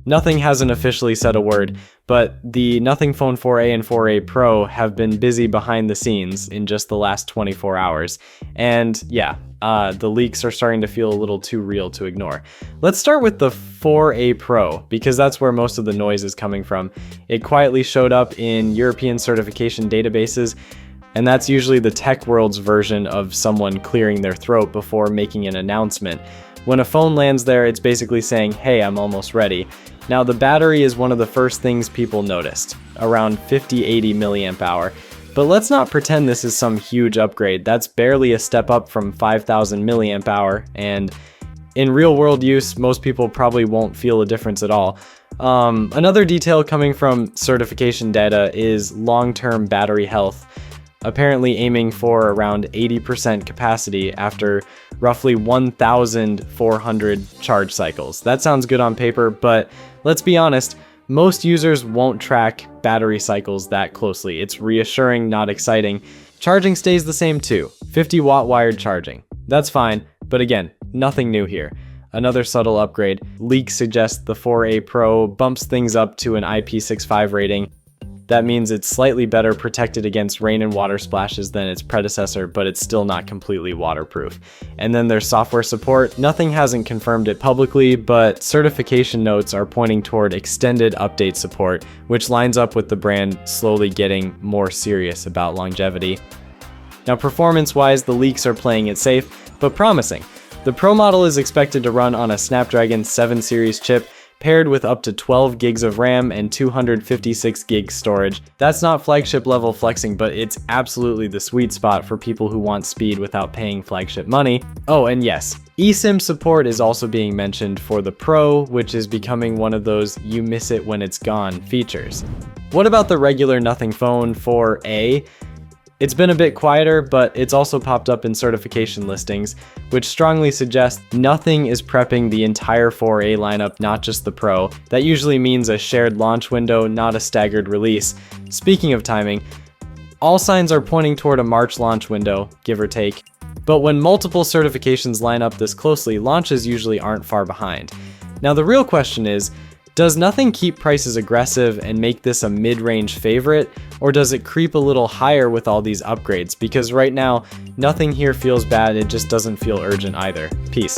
Nothing hasn't officially said a word, but the Nothing Phone 4a and 4a Pro have been busy behind the scenes in just the last 24 hours. And yeah, the leaks are starting to feel a little too real to ignore. Let's start with the 4a Pro, because that's where most of the noise is coming from. It quietly showed up in European certification databases, and that's usually the tech world's version of someone clearing their throat before making an announcement. When a phone lands there, it's basically saying, hey, I'm almost ready. Now, the battery is one of the first things people noticed, around 50-80 milliamp hour. But let's not pretend this is some huge upgrade. That's barely a step up from 5,000 milliamp hour, and in real world use, most people probably won't feel a difference at all. Another detail coming from certification data is long-term battery health, apparently aiming for around 80% capacity after roughly 1,400 charge cycles. That sounds good on paper, but let's be honest, most users won't track battery cycles that closely. It's reassuring, not exciting. Charging stays the same too, 50 watt wired charging. That's fine, but again, nothing new here. Another subtle upgrade. Leaks suggest the 4a Pro bumps things up to an IP65 rating. That means it's slightly better protected against rain and water splashes than its predecessor, but it's still not completely waterproof. And then there's software support. Nothing hasn't confirmed it publicly, but certification notes are pointing toward extended update support, which lines up with the brand slowly getting more serious about longevity. Now, performance-wise, the leaks are playing it safe, but promising. The Pro model is expected to run on a Snapdragon 7 series chip, paired with up to 12 gigs of RAM and 256 gigs storage. That's not flagship level flexing, but it's absolutely the sweet spot for people who want speed without paying flagship money. Oh, and yes, eSIM support is also being mentioned for the Pro, which is becoming one of those you miss it when it's gone features. What about the regular Nothing Phone 4a? It's been a bit quieter, but it's also popped up in certification listings, which strongly suggest Nothing is prepping the entire 4a lineup, not just the Pro. That usually means a shared launch window, not a staggered release. Speaking of timing, all signs are pointing toward a March launch window, give or take. But when multiple certifications line up this closely, launches usually aren't far behind. Now the real question is, does Nothing keep prices aggressive and make this a mid-range favorite, or does it creep a little higher with all these upgrades? Because right now, Nothing here feels bad, it just doesn't feel urgent either. Peace.